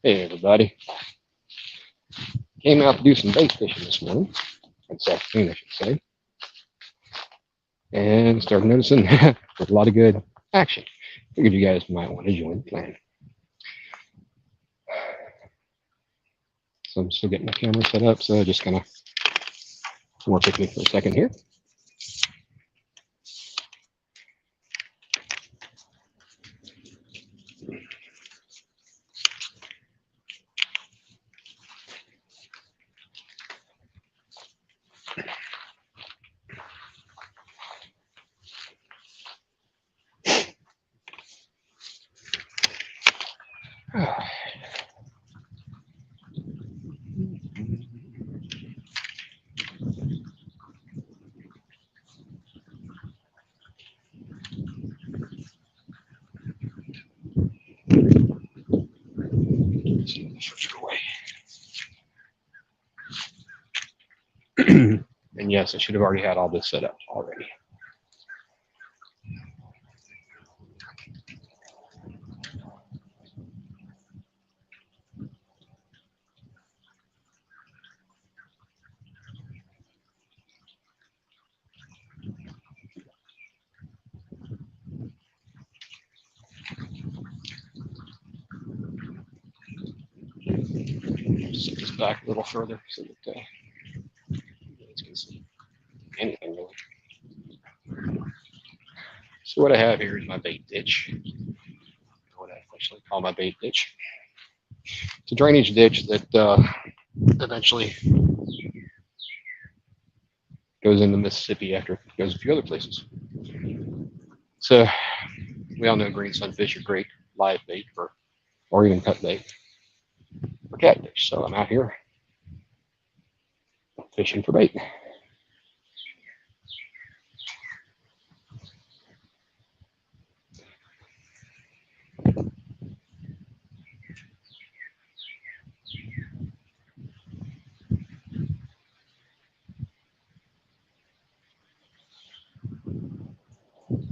Hey everybody. Came out to do some bait fishing this morning, or this afternoon I should say, and started noticing there's a lot of good action. Figured you guys might want to join the plan. So I'm still getting my camera set up, so just kind of work with me for a second here. And yes, I should have already had all this set up already. Set this back a little further so that you guys can see anything really. So what I have here is my bait ditch. What I actually call my bait ditch. It's a drainage ditch that eventually goes into Mississippi after it goes a few other places. So we all know green sunfish are great live bait or even cut bait for catfish. So I'm out here fishing for bait.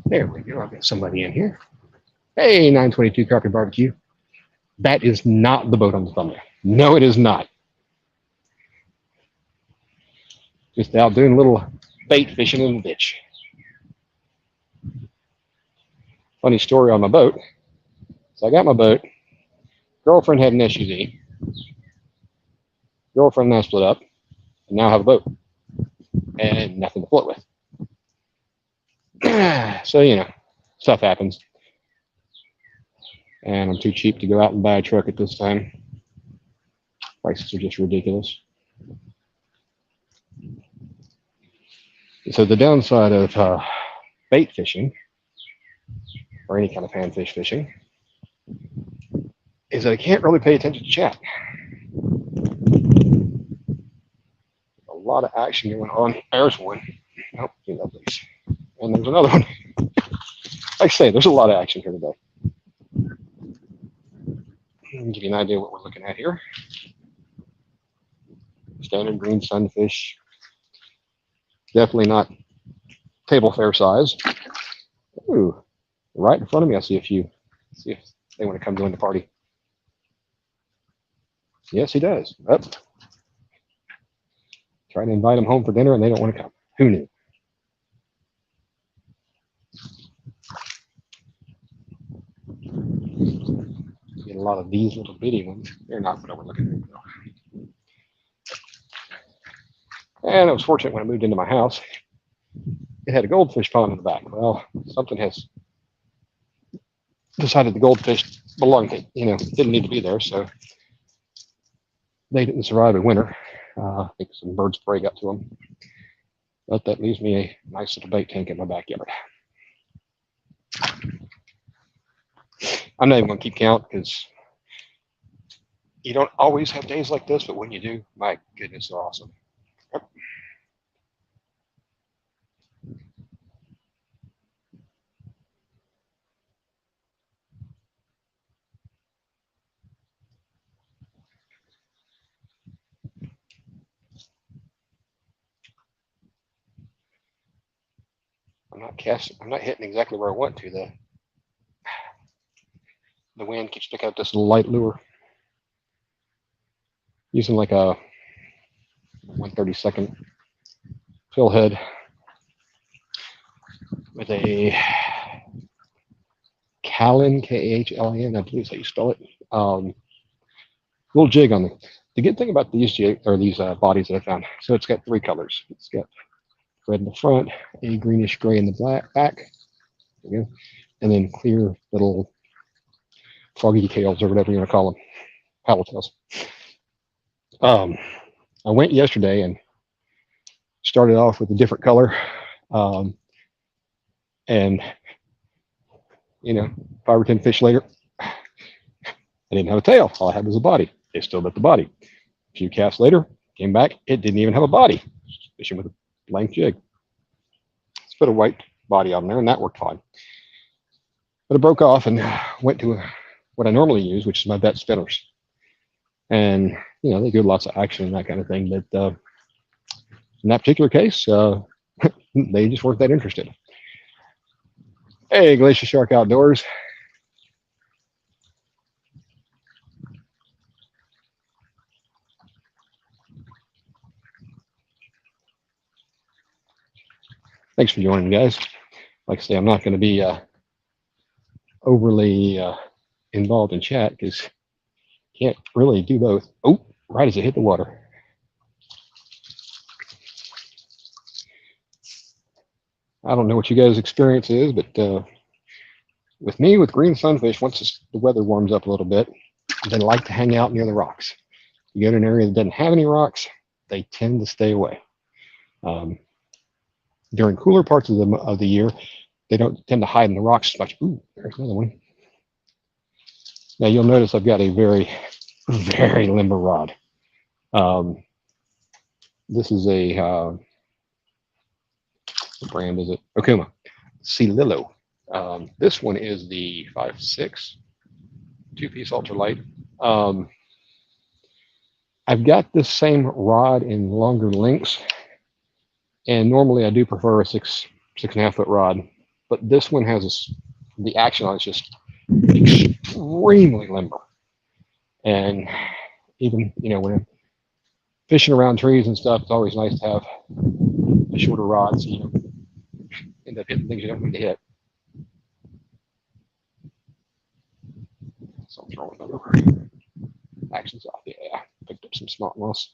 There we go. I've got somebody in here. Hey, 922 Carpet Barbecue. That is not the boat on the thumbnail. No, it is not. Just out doing a little bait fishing in the ditch. Funny story on my boat. So I got my boat. Girlfriend had an SUV. Girlfriend and I split up. And now I have a boat. And nothing to float with. So, you know, stuff happens. And I'm too cheap to go out and buy a truck at this time. Prices are just ridiculous. So the downside of bait fishing, or any kind of panfish fishing, is that I can't really pay attention to chat. A lot of action going on. There's one. Oh, you know, please. And there's another one. Like I say, there's a lot of action here today. I'll give you an idea what we're looking at here. Standard green sunfish. Definitely not table fare size. Ooh, right in front of me, I see a few. See if they want to come join the party. Yes, he does. Oh. Trying to invite them home for dinner and they don't want to come. Who knew? Get a lot of these little bitty ones. They're not what we're looking at. And I was fortunate when I moved into my house. It had a goldfish pond in the back. Well, something has decided the goldfish belonged to, didn't need to be there, so they didn't survive in winter. I think some birds of prey got to them. But that leaves me a nice little bait tank in my backyard. I'm not even going to keep count because you don't always have days like this, but when you do, my goodness, they're awesome. Yep. I'm not hitting exactly where I want to. The wind, keeps picking up this little light lure. Using like a 1/32 fill head with a Kalin, K-A-H-L-I-N, I believe is how you spell it. Little jig on the good thing about these bodies that I found. So it's got 3 colors. It's got red in the front, a greenish gray in the back, there you go, and then clear little froggy tails or whatever you want to call them, paddle tails. I went yesterday and started off with a different color, and 5 or 10 fish later, I didn't have a tail. All I had was a body. It still bit the body. A few casts later, came back. It didn't even have a body. Fishing with a blank jig. Let's put a white body on there, and that worked fine. But it broke off and went to what I normally use, which is my vet spinners. And they do lots of action and that kind of thing. But in that particular case, they just weren't that interested. Hey, Glacier Shark Outdoors. Thanks for joining, guys. Like I say, I'm not going to be overly involved in chat because can't really do both. Oh, right as it hit the water. I don't know what you guys' experience is, but with me, with green sunfish, once the weather warms up a little bit, they like to hang out near the rocks. You go to an area that doesn't have any rocks, they tend to stay away. During cooler parts of the year, they don't tend to hide in the rocks as much. Ooh, there's another one. Now you'll notice I've got a very, very limber rod. This is a, what brand is it? Okuma, Cilillo. This one is the 5.6 2-piece ultralight. I've got this same rod in longer lengths, and normally I do prefer a 6.5 foot rod, but this one has the action on it's just extremely limber. And even when I'm fishing around trees and stuff, it's always nice to have a shorter rod so you don't end up hitting things you don't need to hit. So I'm throwing that over. Action's off. Yeah, picked up some smart moss.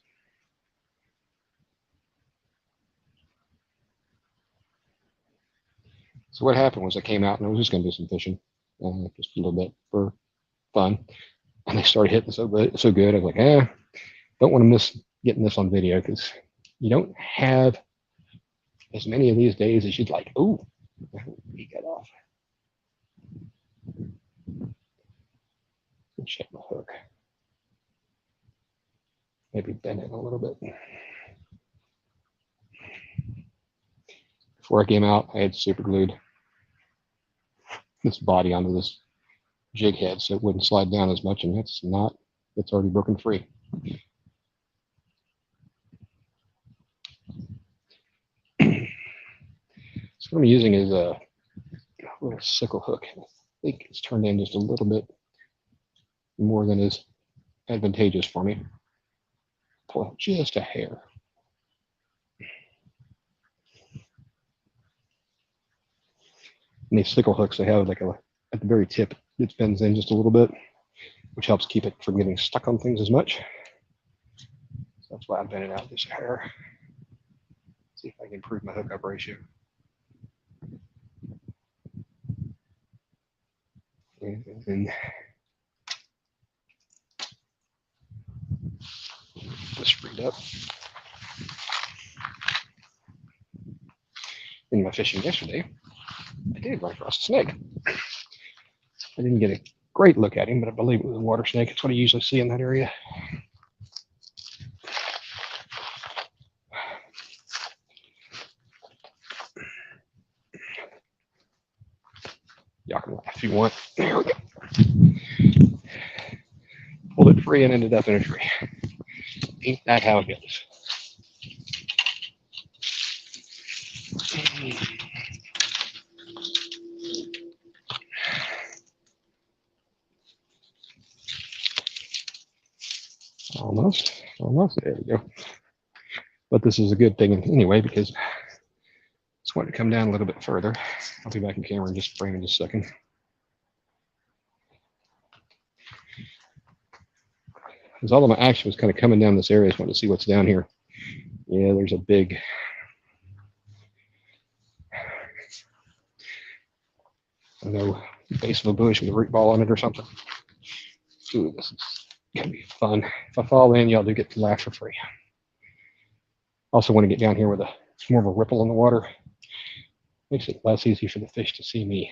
So what happened was I came out and I was just going to do some fishing, just a little bit for fun. And they started hitting so good. I was like, don't want to miss getting this on video because you don't have as many of these days as you'd like. Ooh, he got off. Check my hook. Maybe bend it a little bit. Before I came out, I had super glued this body onto this jig head so it wouldn't slide down as much, and it's already broken free. So what I'm using is a little sickle hook. I think it's turned in just a little bit more than is advantageous for me. Pull out just a hair. And these sickle hooks, they have like at the very tip, it bends in just a little bit, which helps keep it from getting stuck on things as much. So that's why I'm bending out this hair. See if I can improve my hookup ratio. And this freed up. In my fishing yesterday, I did run across a snake. I didn't get a great look at him, but I believe it was a water snake. It's what I usually see in that area. Y'all can laugh if you want. There we go. Pulled it free and ended up in a tree. Ain't that how it goes? Almost, almost. There we go. But this is a good thing anyway because it's going to come down a little bit further. I'll be back in camera in just a second. Because all of my action was kind of coming down this area. I just wanted to see what's down here. Yeah, there's a big. I don't know, base of a bush with a root ball on it or something. Ooh, this is gonna be fun. If I fall in, y'all do get to laugh for free. Also want to get down here with more of a ripple in the water. Makes it less easy for the fish to see me.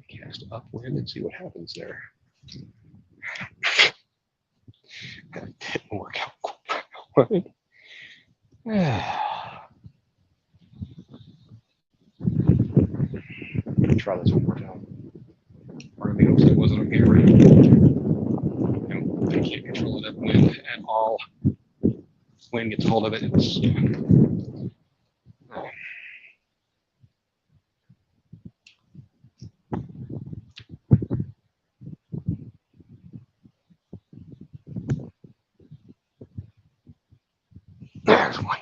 Cast upwind and see what happens there. That didn't work out quite. Try this one more time. Part of me hopes it wasn't on camera. I can't control that wind at all. Wind gets a hold of it. It's there's one.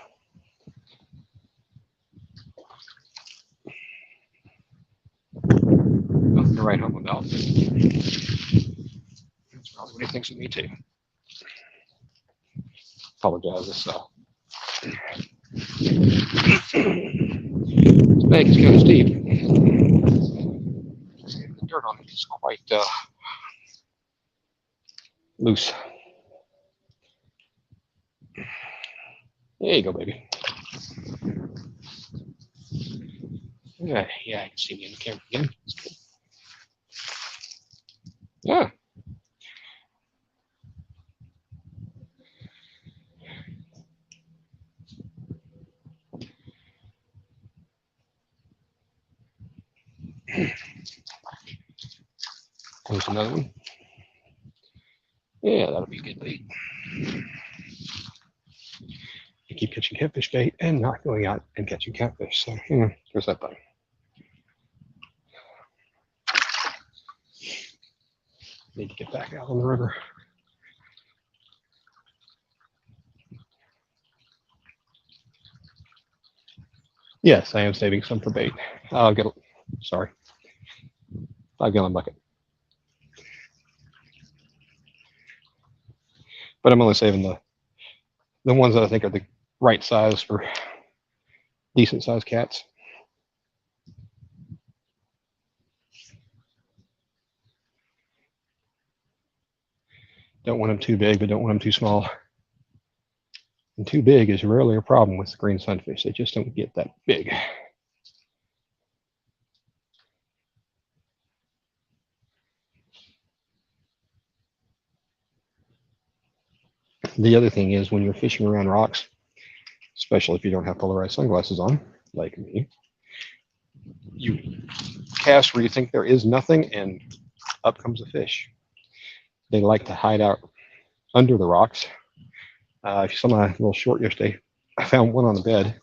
Nothing to write home about. That's probably what he thinks of me too. Apologize. This bank is kind of steep. The dirt on it is quite loose. There you go, baby. Yeah, I can see me in the camera again. Yeah. There's another one. Yeah, that'll be a good bait. You keep catching catfish bait and not going out and catching catfish. So, there's that thing. Need to get back out on the river. Yes, I am saving some for bait. I'll get, sorry, 5-gallon bucket. But I'm only saving the ones that I think are the right size for decent sized cats. Don't want them too big, but don't want them too small. And too big is rarely a problem with the green sunfish. They just don't get that big. The other thing is when you're fishing around rocks, especially if you don't have polarized sunglasses on, like me, you cast where you think there is nothing and up comes a fish. They like to hide out under the rocks. If you saw my little short yesterday, I found one on the bed.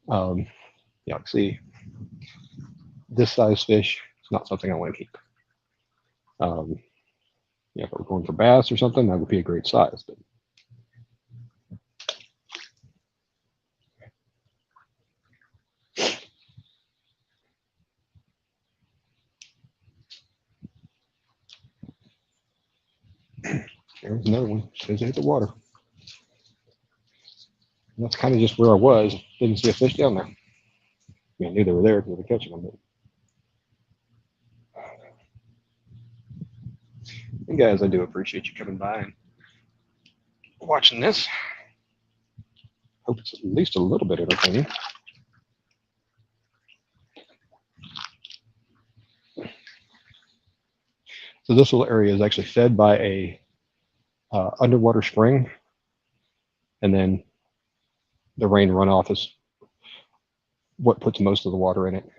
You can see this size fish is not something I want to keep. If we're going for bass or something, that would be a great size. But there's another one. As they hit the water. And that's kind of just where I was. Didn't see a fish down there. I knew they were there because I was catching them. But... And guys, I do appreciate you coming by and watching this. Hope it's at least a little bit entertaining. So this little area is actually fed by a underwater spring, and then the rain runoff is what puts most of the water in it.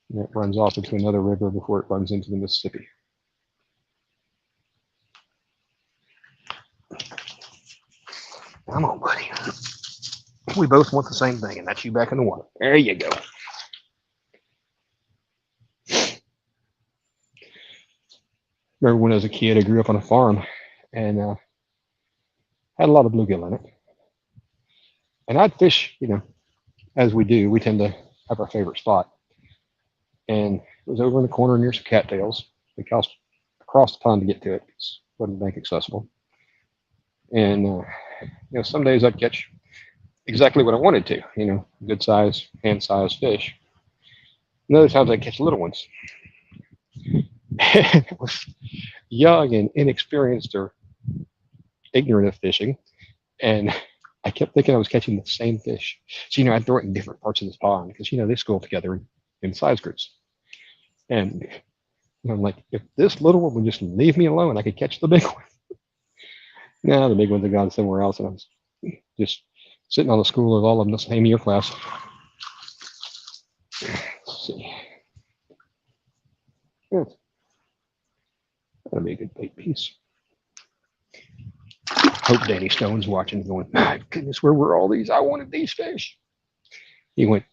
And it runs off into another river before it runs into the Mississippi. Come on, buddy. We both want the same thing, and that's you back in the water. There you go. Remember when I was a kid, I grew up on a farm and had a lot of bluegill in it. And I'd fish, as we do. We tend to have our favorite spot. And it was over in the corner near some cattails. We crossed the pond to get to it. It wasn't bank accessible. And, some days I'd catch exactly what I wanted to, good size, hand size fish. And other times I'd catch little ones. And I was young and inexperienced or ignorant of fishing. And I kept thinking I was catching the same fish. So, I'd throw it in different parts of this pond because, they school together in size groups. And I'm like, if this little one would just leave me alone, I could catch the big one. Now the big ones have gone somewhere else, and I was just sitting on the school of all of them the same year class. Let's see. That'll be a good bait piece. Hope Danny Stone's watching and going, my goodness, where were all these? I wanted these fish. He went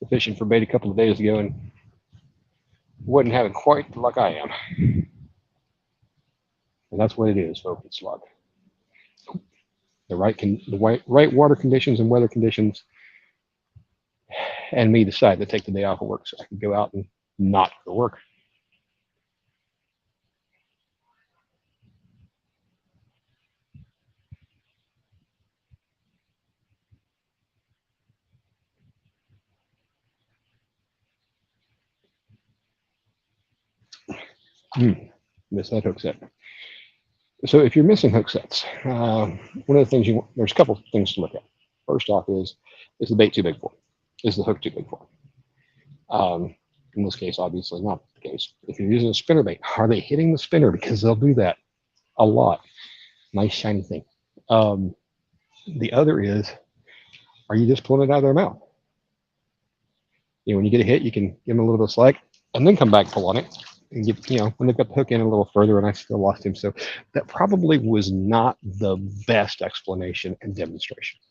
fishing for bait a couple of days ago and wasn't having quite the luck I am. And that's what it is, folks. It's luck. The right water conditions and weather conditions, and me decide to take the day off of work so I can go out and not go to work. Miss that hook set. So if you're missing hook sets, one of the things there's a couple things to look at. First off is the bait too big for it? Is the hook too big for it? In this case, obviously not the case. If you're using a spinner bait, are they hitting the spinner? Because they'll do that a lot. Nice shiny thing. The other is, are you just pulling it out of their mouth? When you get a hit, you can give them a little bit of slack and then come back, pull on it. And get, when they've got the hook in a little further, and I still lost him. So that probably was not the best explanation and demonstration.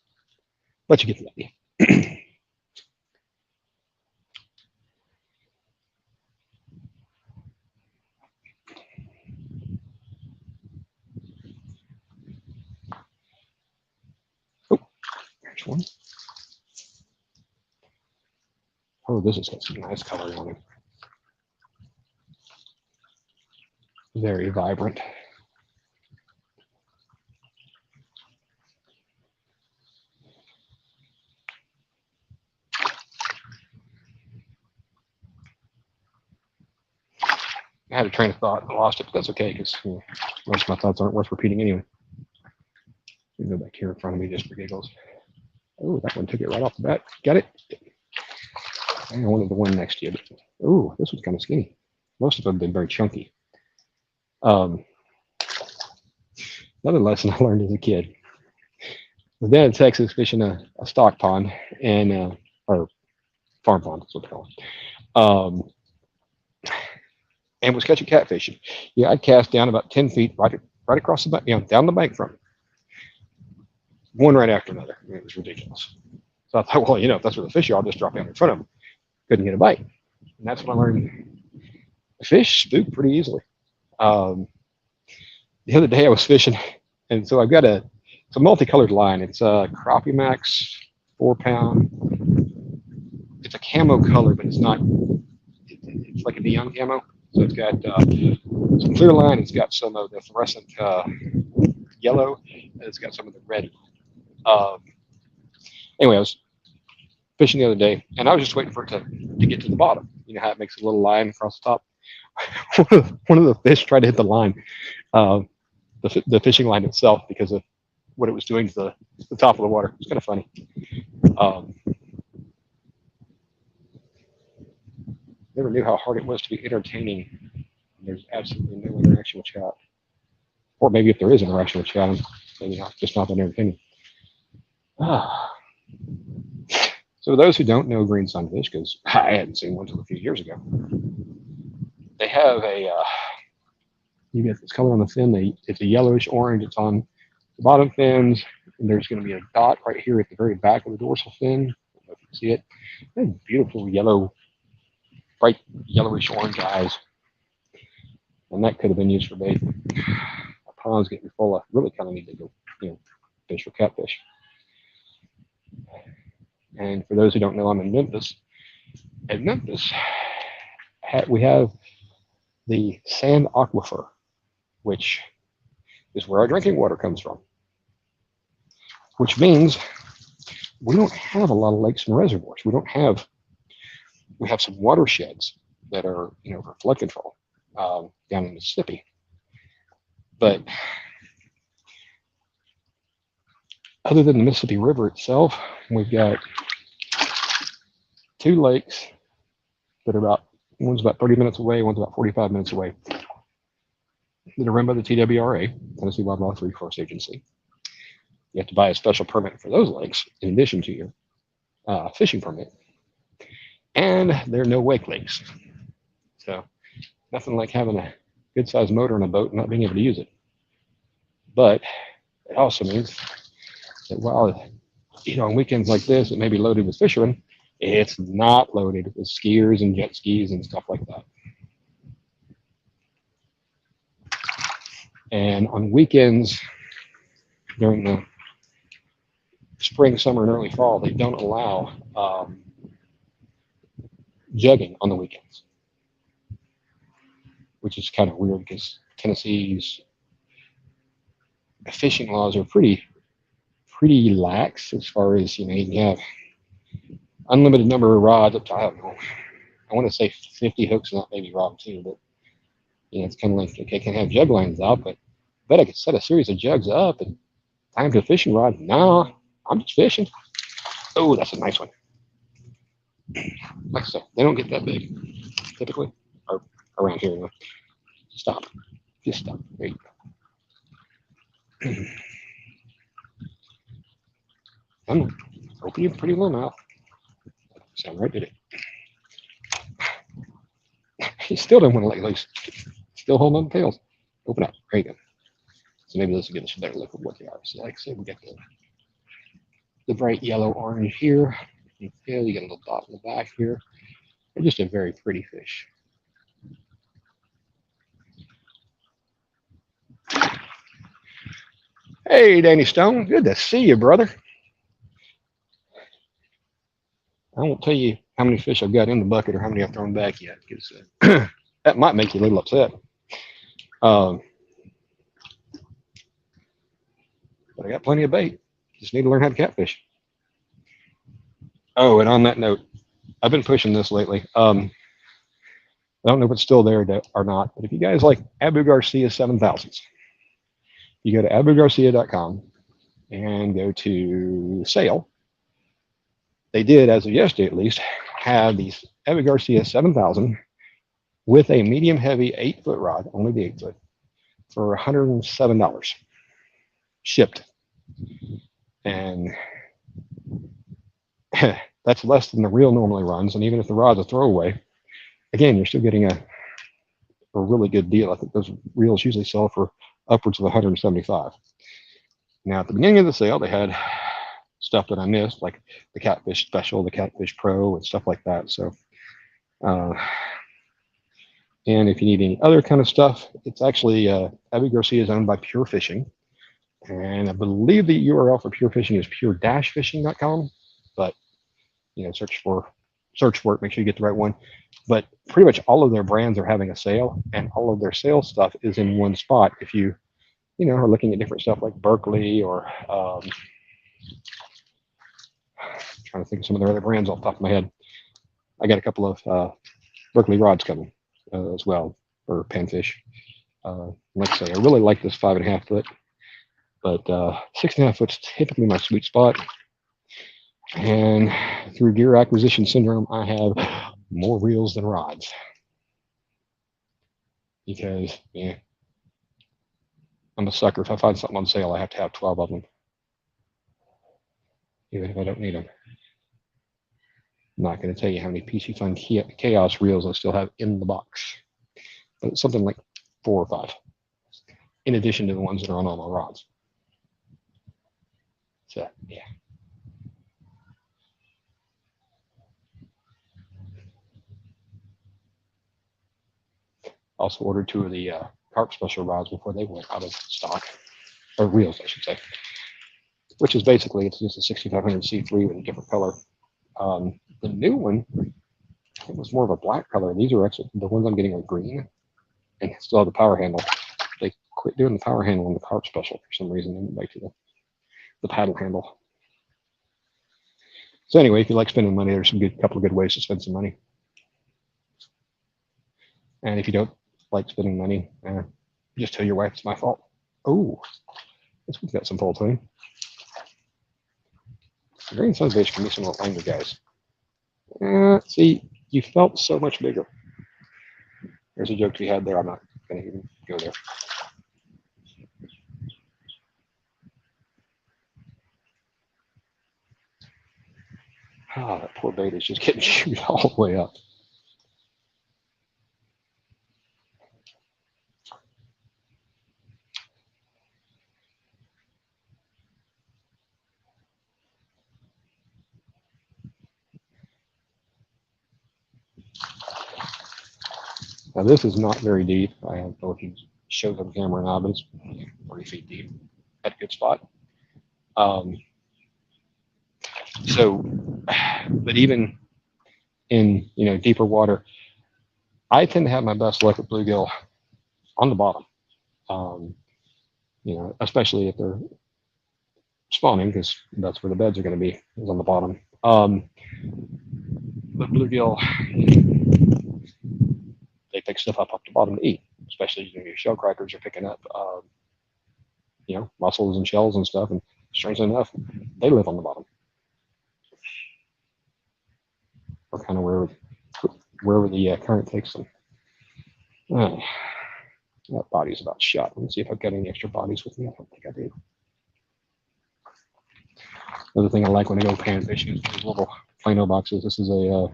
But you get the idea. Oh, there's one. Oh, this has got some nice color on it. Very vibrant. I had a train of thought and lost it, but that's okay because most of my thoughts aren't worth repeating anyway. Let me go back here in front of me just for giggles. Oh, that one took it right off the bat. Got it? I wanted the one next to you. But, oh, this one's kind of skinny. Most of them have been very chunky. Another lesson I learned as a kid. I was down in Texas fishing a stock pond and or farm pond, that's what they call it. And was catching catfish. Yeah, I'd cast down about 10 feet right across the bank, down the bank from it. One right after another. It was ridiculous. So I thought, well, if that's where the fish are, I'll just drop down in front of them. Couldn't get a bite. And that's when I learned the fish spook pretty easily. The other day I was fishing, and so I've got it's a multicolored line. It's a Crappie Max 4-pound. It's a camo color, but it's not. It's like a neon camo. So it's got some clear line. It's got some of the fluorescent yellow, and it's got some of the red. Anyway, I was fishing the other day, and I was just waiting for it to get to the bottom. You know how it makes a little line across the top? One of the fish tried to hit the line, the fishing line itself, because of what it was doing to the top of the water. It's kind of funny. Never knew how hard it was to be entertaining. There's absolutely no interaction with chat. Or maybe if there is interaction with chat, maybe just not that entertaining. So for those who don't know green sunfish, because I hadn't seen one until a few years ago, they have you get this color on the fin. It's a yellowish orange. It's on the bottom fins, and there's going to be a dot right here at the very back of the dorsal fin. I don't know if you can see it. And beautiful yellow, bright yellowish orange eyes. And that could have been used for bait. My pond's getting full. I really kind of need to go, fish for catfish. And for those who don't know, I'm in Memphis. At Memphis, we have the sand aquifer, which is where our drinking water comes from. Which means we don't have a lot of lakes and reservoirs. We have some watersheds that are, for flood control down in Mississippi. But other than the Mississippi River itself, we've got 2 lakes that are one's about 30 minutes away, one's about 45 minutes away, that are run by the TWRA, Tennessee Wildlife Resource Agency. You have to buy a special permit for those lakes in addition to your fishing permit. And there are no wake lakes. So nothing like having a good sized motor in a boat and not being able to use it. But it also means that while, on weekends like this, it may be loaded with fishermen, it's not loaded with skiers and jet skis and stuff like that. And on weekends during the spring, summer, and early fall, they don't allow jugging on the weekends, which is kind of weird because Tennessee's fishing laws are pretty lax as far as, you can have unlimited number of rods up to, I don't know, I want to say 50 hooks, and that maybe wrong too, but it's kind of like, okay, I can have jug lines out, but I bet I could set a series of jugs up and tie them to a fishing rod. No, I'm just fishing. Oh, that's a nice one. Like I said, they don't get that big typically, or around here anyway. Stop. Just stop. There you go. Open your pretty little mouth. Sound right, did it? He still don't want to let loose. Still holding on to tails. Open up. There you go. So maybe this will give us a better look at what they are. So like I said, we got the bright yellow orange here. You get a little dot in the back here. They're just a very pretty fish. Hey, Danny Stone. Good to see you, brother. I won't tell you how many fish I've got in the bucket or how many I've thrown back yet, because that might make you a little upset. But I got plenty of bait. Just need to learn how to catfish. Oh, and on that note, I've been pushing this lately. I don't know if it's still there or not, but if you guys like Abu Garcia 7000s, you go to abugarcia.com and go to sale. They did, as of yesterday at least, have these Abu Garcia 7000 with a medium heavy 8-foot rod, only the 8-foot, for $107 shipped. And that's less than the reel normally runs. And even if the rod's a throwaway, again, you're still getting a really good deal. I think those reels usually sell for upwards of $175. Now, at the beginning of the sale, they had stuff that I missed, like the Catfish Special, the Catfish Pro, and stuff like that. So, and if you need any other kind of stuff, it's actually Abu Garcia is owned by Pure Fishing, and I believe the URL for Pure Fishing is pure-fishing.com. But search for it, make sure you get the right one. But pretty much all of their brands are having a sale, and all of their sales stuff is in one spot. If you are looking at different stuff like Berkeley or trying to think of some of their other brands off the top of my head. I got a couple of Berkeley rods coming as well for panfish. Like I say, I really like this 5.5 foot, but 6.5 foot's typically my sweet spot. And through gear acquisition syndrome, I have more reels than rods because I'm a sucker. If I find something on sale, I have to have 12 of them, even if I don't need them. I'm not going to tell you how many PC Fun Chaos reels I still have in the box, but it's something like 4 or 5, in addition to the ones that are on all my rods. So yeah. Also ordered 2 of the carp special rods before they went out of stock, or reels, I should say. Which is basically, it's just a 6500 C3 with a different color. The new one, it was more of a black color. These are actually, the ones I'm getting are green and still have the power handle. They quit doing the power handle on the carp special for some reason. They went back to the paddle handle. So anyway, if you like spending money, there's a couple of good ways to spend some money. And if you don't like spending money, just tell your wife it's my fault. Oh, this one's got some pull to him. Green sunfish can be some little angry guys. See, you felt so much bigger. There's a joke to be had there. I'm not going to even go there. Ah, that poor bait is just getting chewed all the way up. Now this is not very deep. I don't know if he shows on camera or not, but it's 30 feet deep at a good spot. But even in deeper water, I tend to have my best luck with bluegill on the bottom. Especially if they're spawning, because that's where the beds are going to be, is on the bottom. But bluegill, they pick stuff up the bottom to eat, especially your shell crackers are picking up, mussels and shells and stuff. And strangely enough, they live on the bottom, or kind of wherever the current takes them. That body's about shot. Let me see if I've got any extra bodies with me. I don't think I do. Another thing I like when I go pan fishing is these little Plano boxes. This is a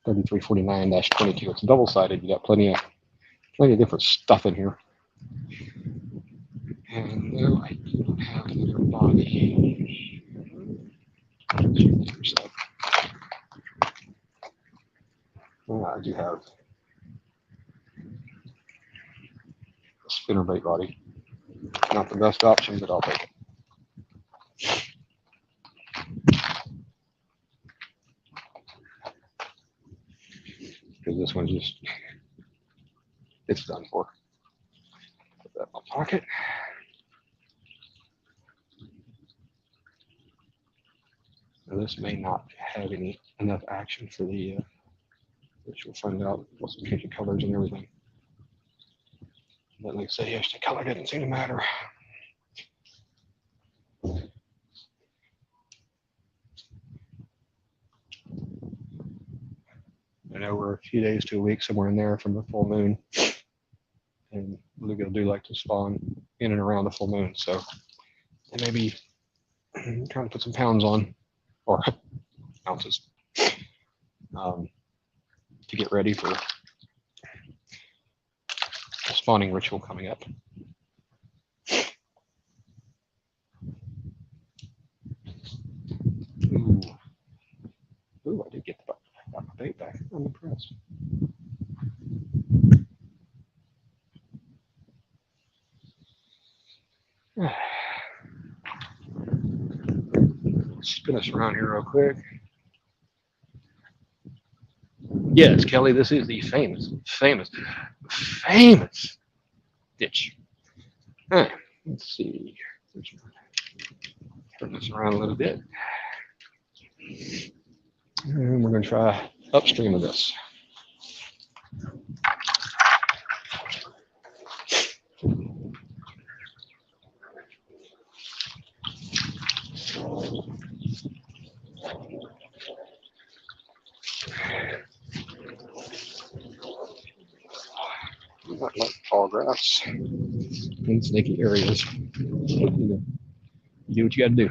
3349-22. It's double-sided. You got plenty of different stuff in here. And no, I don't have another body. Oh, I do have a spinnerbait body. Not the best option, but I'll take it. Because this one's just, it's done for. Put that in my pocket. Now this may not have enough action for the, which we'll find out. What's the changing colors and everything. But like I say, yes, the color didn't seem to matter. I know we're a few days to a week, somewhere in there from the full moon. And bluegill do like to spawn in and around the full moon. So they may be trying to put some pounds on, or ounces, to get ready for the spawning ritual coming up. Ooh, I did get my bait back. I'm impressed. Spin us around here real quick. Yes, Kelly, this is the famous ditch. All right, let's see. Turn this around a little bit. And we're going to try upstream of this. Not like tall grass and snaky areas. You do what you got to do.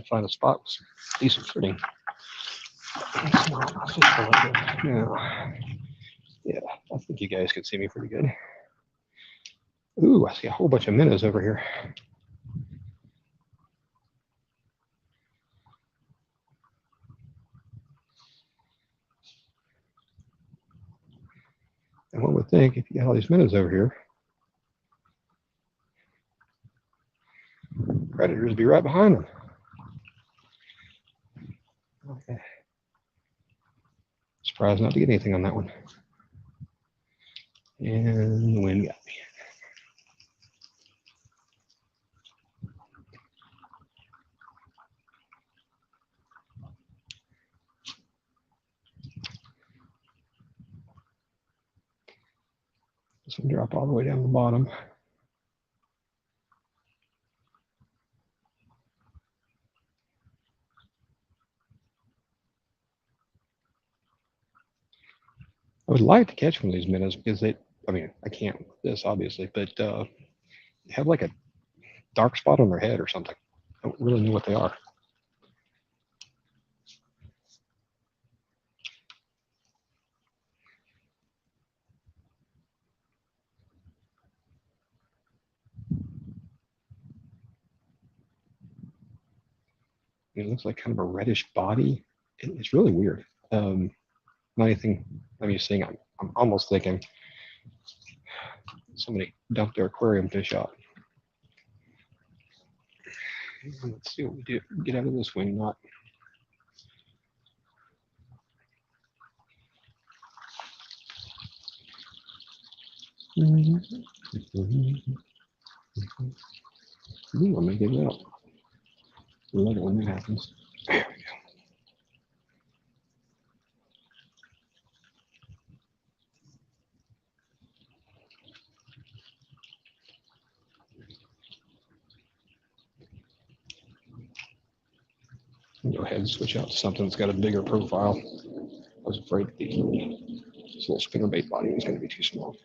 find a spot with some decent footing. Yeah, I think you guys can see me pretty good. Ooh, I see a whole bunch of minnows over here. And one would think if you got all these minnows over here, predators would be right behind them. Okay. Surprised not to get anything on that one. And the wind got me. This one dropped all the way down to the bottom. I would like to catch one of these minnows because they, I mean, I can't with this obviously, but they have like a dark spot on their head or something. I don't really know what they are. It looks like kind of a reddish body. It's really weird. Not anything I'm used to seeing. I'm almost thinking somebody dumped their aquarium fish out. Let's see what we do. Get out of this wing knot. Ooh, I'm gonna get it out. I love it when that happens. There we go. Go ahead and switch out to something that's got a bigger profile. I was afraid that this little spinnerbait body was going to be too small.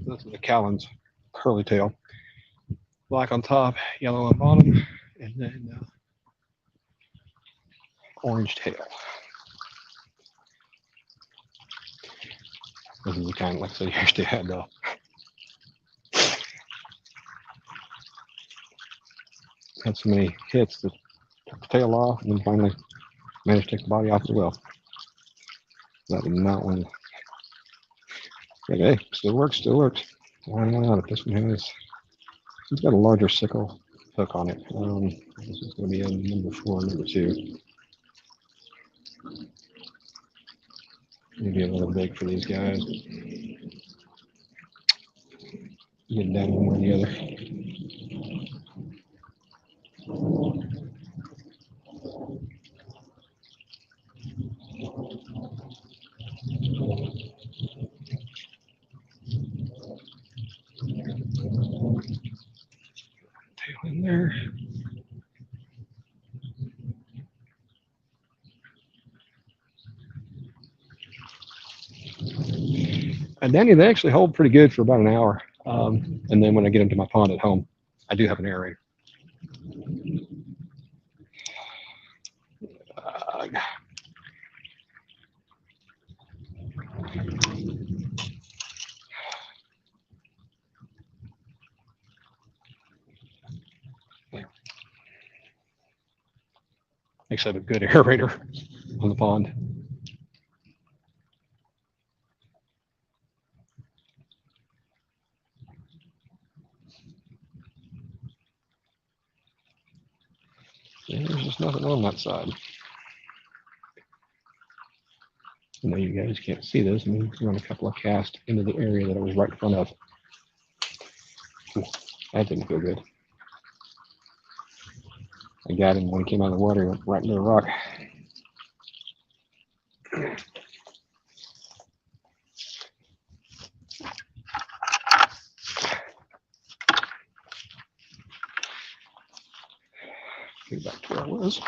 This is the Callan's curly tail. Black on top, yellow on bottom, and then orange tail. This is the kind, like I said, you actually had so many hits that took the tail off and then finally managed to take the body off as well. That did not want to. But hey, still works, still works. Why not? If this one has, it's got a larger sickle hook on it. This is going to be a number 4, number 2. Maybe a little big for these guys. Get down one or the other. Tail in there. And Danny, they actually hold pretty good for about an hour. And then when I get into my pond at home, I do have an aerator. Makes up a good aerator on the pond. And there's just nothing on that side. I know you guys can't see this. I'm going to run a couple of casts into the area that I was right in front of. That didn't feel good. I got him when he came out of the water, went right into the rock. Get back to where I was.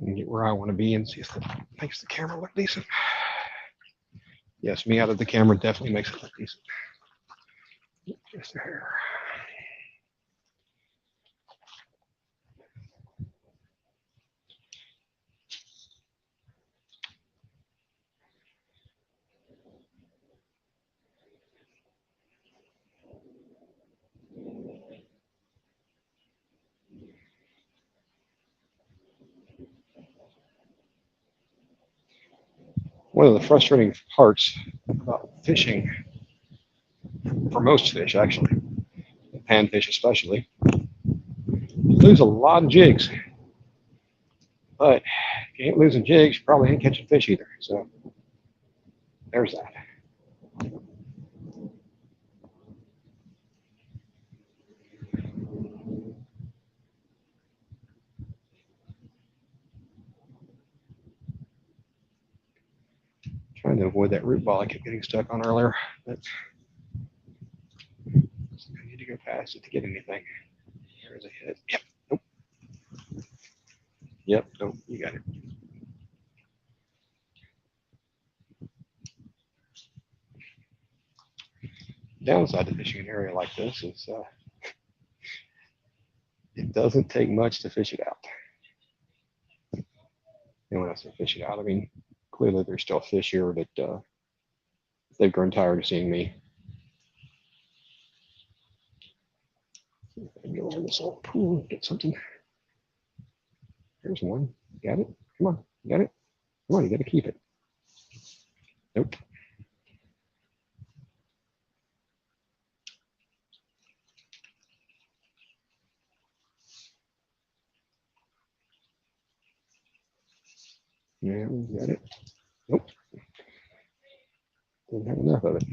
And get where I want to be and see if that makes the camera look decent. Yes, me out of the camera definitely makes it look decent. Just a hair. One of the frustrating parts about fishing, for most fish actually, panfish especially, you lose a lot of jigs. But if you ain't losing jigs, you probably ain't catching fish either. So there's that. Trying to avoid that root ball I kept getting stuck on earlier. But I need to go past it to get anything. There's a hit. Yep. Nope. Yep. Nope. You got it. Downside to fishing an area like this is it doesn't take much to fish it out. And when I say fish it out, I mean clearly there's still fish here that they've grown tired of seeing me. Go over this old pool and get something. There's one. Got it? Come on. Got it? Come on, you got to keep it. Nope. Yeah, we got it. Nope. Didn't have enough of it.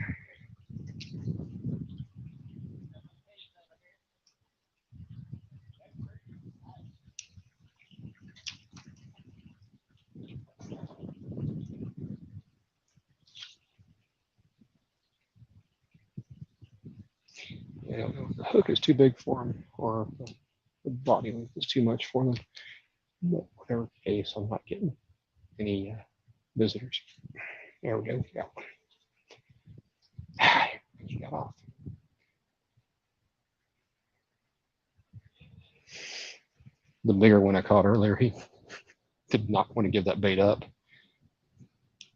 Yeah, the hook is too big for them, or the body length is too much for them. But whatever case, I'm not getting any visitors. There we go. Got one. He got off. The bigger one I caught earlier, he did not want to give that bait up.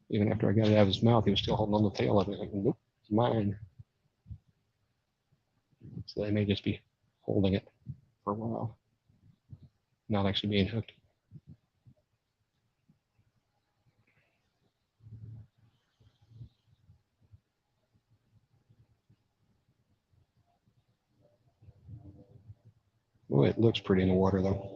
Even after I got it out of his mouth, he was still holding on the tail of it. Like, nope, it's mine. So they may just be holding it for a while, not actually being hooked. Oh, it looks pretty in the water though.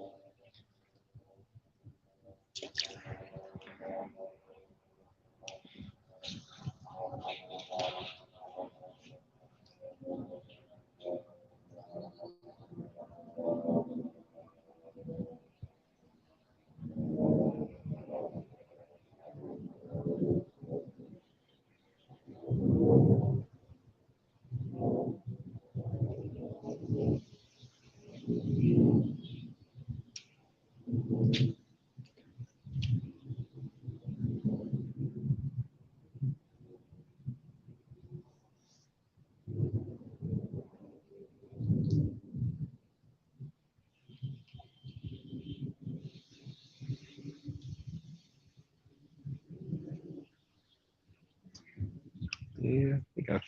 Yeah, I think I've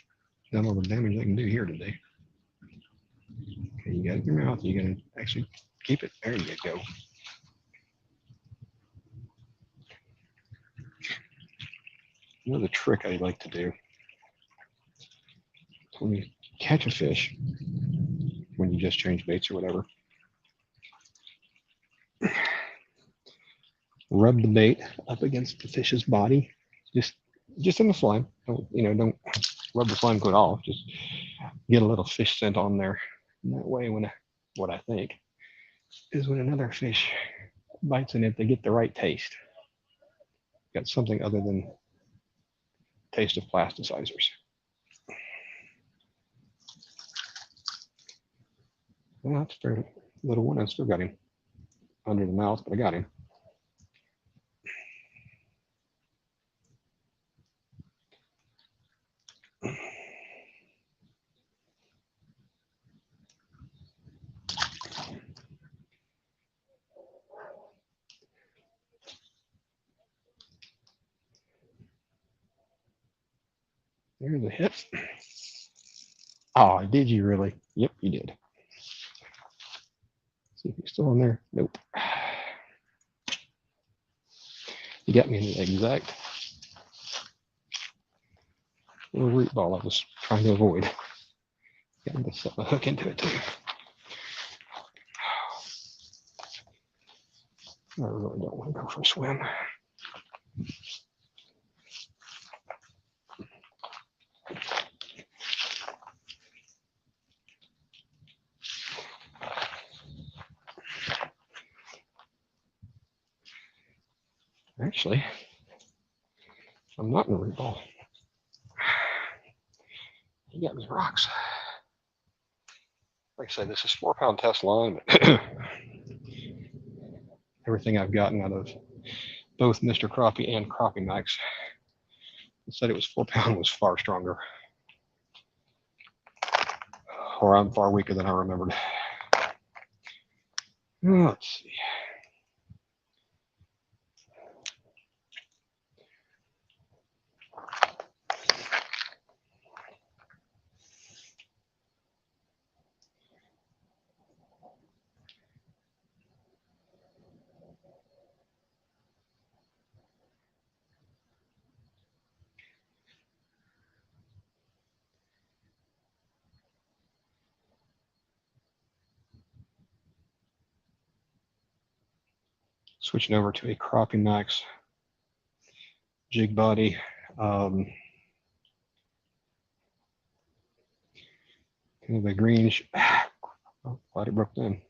done all the damage I can do here today. Okay, you got it in your mouth. You're going to actually keep it. There you go. Another trick I like to do when you catch a fish, when you just change baits or whatever, rub the bait up against the fish's body, just in the slime. Don't rub the slime coat off. Just get a little fish scent on there. And that way, what I think is when another fish bites in it, they get the right taste. Got something other than taste of plasticizers. Well, that's a fair little one. I still got him under the mouth, but I got him. There's a hit. Oh, did you really? Yep, you did. See if you're still in there. Nope. You got me in the exact little root ball I was trying to avoid. Got to set my hook into it too. I really don't want to go for a swim. Actually, I'm not in a root ball. He got me rocks. Like I said, this is 4-pound test line, but everything I've gotten out of both Mr. Crappie and Crappie Max said it was 4-pound was far stronger. Or I'm far weaker than I remembered. Let's see. Switching over to a Crappie Max jig body. Kind of a greenish. Oh, glad it broke down.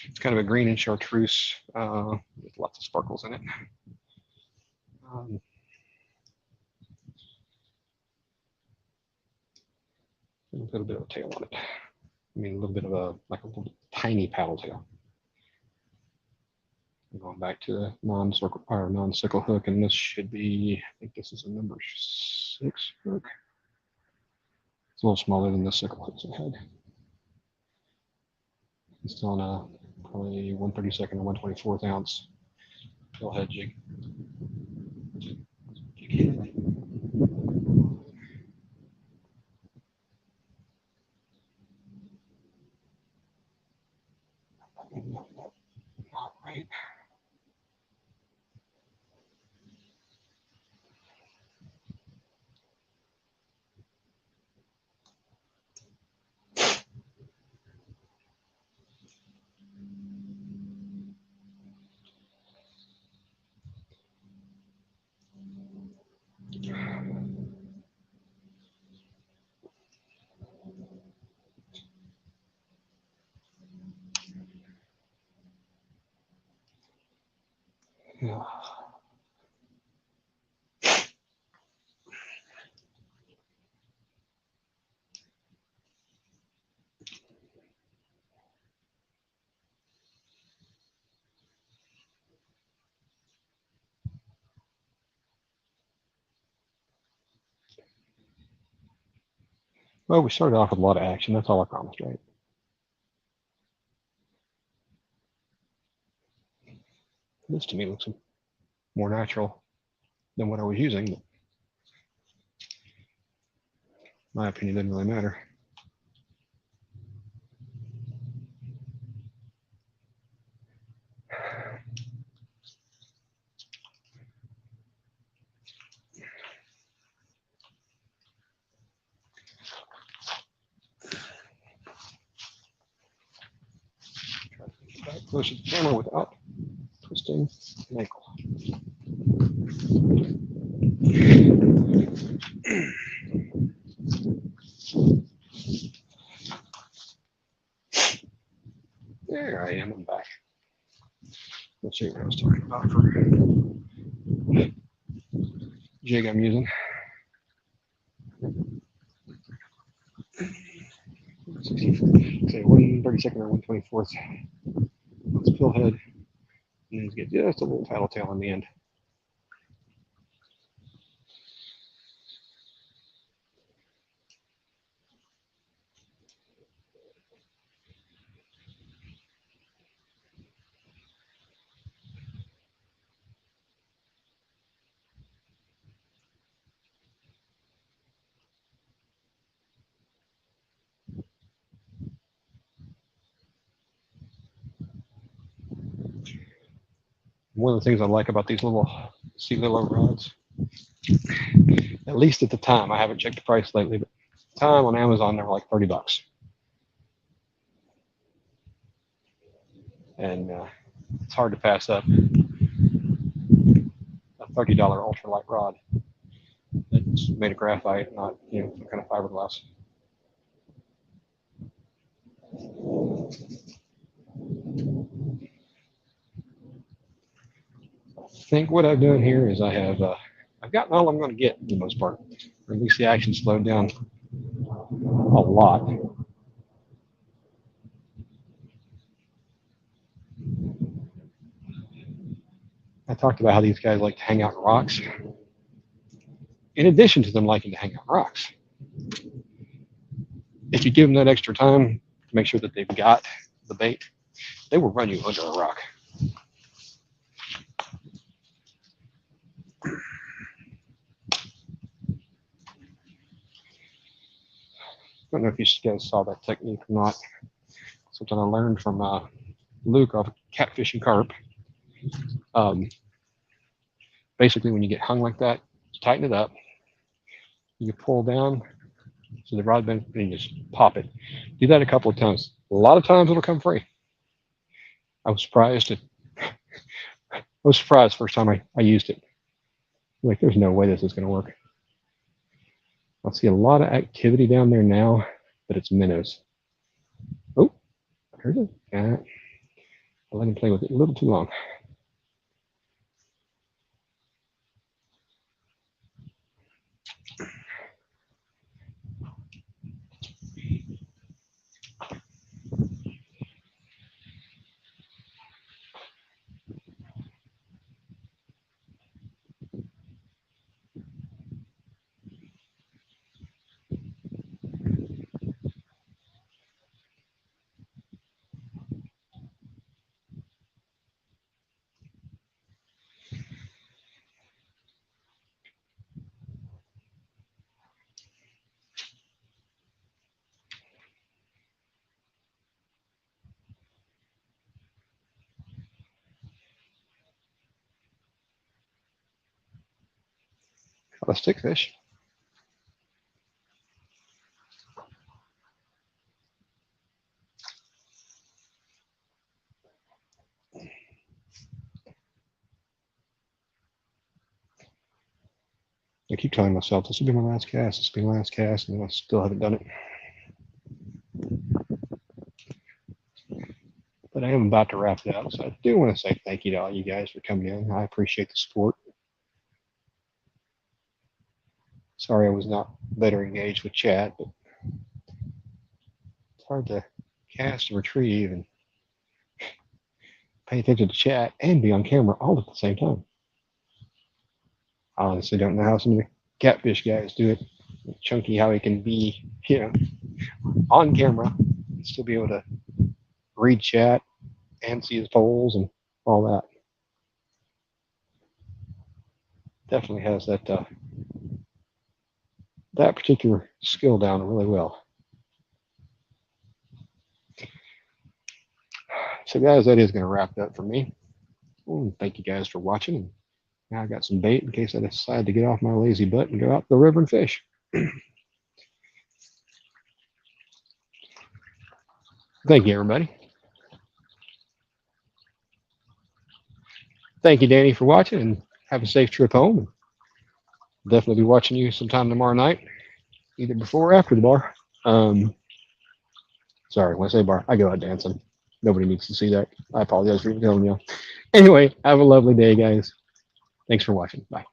It's kind of a green and chartreuse with lots of sparkles in it. A little bit of a tail on it. I mean, a little bit of a little tiny paddle tail. I'm going back to the non-circle or non-sickle hook, and this should be, I think this is a number 6 hook. It's a little smaller than the sickle hooks I had. It's still on a probably 1/32 or 1/24 ounce tail head jig. Not right. Yeah. Well, we started off with a lot of action. That's all I promised, right? This to me looks more natural than what I was using, but my opinion doesn't really matter. Try to get back close to the camera without twisting an ankle. There I am, I'm back. Let's see what I was talking about for jig I'm using. Say 1/32 or 1/24. Let's fill head and then get just a little paddle tail on the end. One of the things I like about these little sea lilo rods, at least at the time, I haven't checked the price lately, but at the time on Amazon they were like $30. And it's hard to pass up a $30 ultralight rod that's made of graphite, not some kind of fiberglass. I think what I've done here is I've gotten all I'm going to get for the most part, or at least the action slowed down a lot. I talked about how these guys like to hang out in rocks. In addition to them liking to hang out in rocks, if you give them that extra time to make sure that they've got the bait, they will run you under a rock. I don't know if you guys saw that technique or not. Something I learned from Luke off Catfish and Carp. Basically, when you get hung like that, you tighten it up. You pull down so the rod bends, and you just pop it. Do that a couple of times. A lot of times it'll come free. I was surprised. I was surprised first time I used it. Like, there's no way this is going to work. I see a lot of activity down there now, but it's minnows. Oh, there's a cat. I let him play with it a little too long. Got a stickfish. I keep telling myself this will be my last cast, this will be my last cast, and I still haven't done it. But I am about to wrap it up, so I do want to say thank you to all you guys for coming in. I appreciate the support. Sorry I was not better engaged with chat, but it's hard to cast and retrieve and pay attention to chat and be on camera all at the same time. I honestly don't know how some of the catfish guys do it. Chunky, how he can be, on camera and still be able to read chat and see his polls and all that. Definitely has that that particular skill down really well. So guys, that is going to wrap it up for me. Thank you guys for watching. Now I got some bait in case I decide to get off my lazy butt and go out the river and fish. Thank you, everybody. Thank you, Danny, for watching, and have a safe trip home. Definitely be watching you sometime tomorrow night, either before or after the bar. Sorry, when I say bar, I go out dancing. Nobody needs to see that. I apologize for telling you. Anyway, have a lovely day, guys. Thanks for watching. Bye.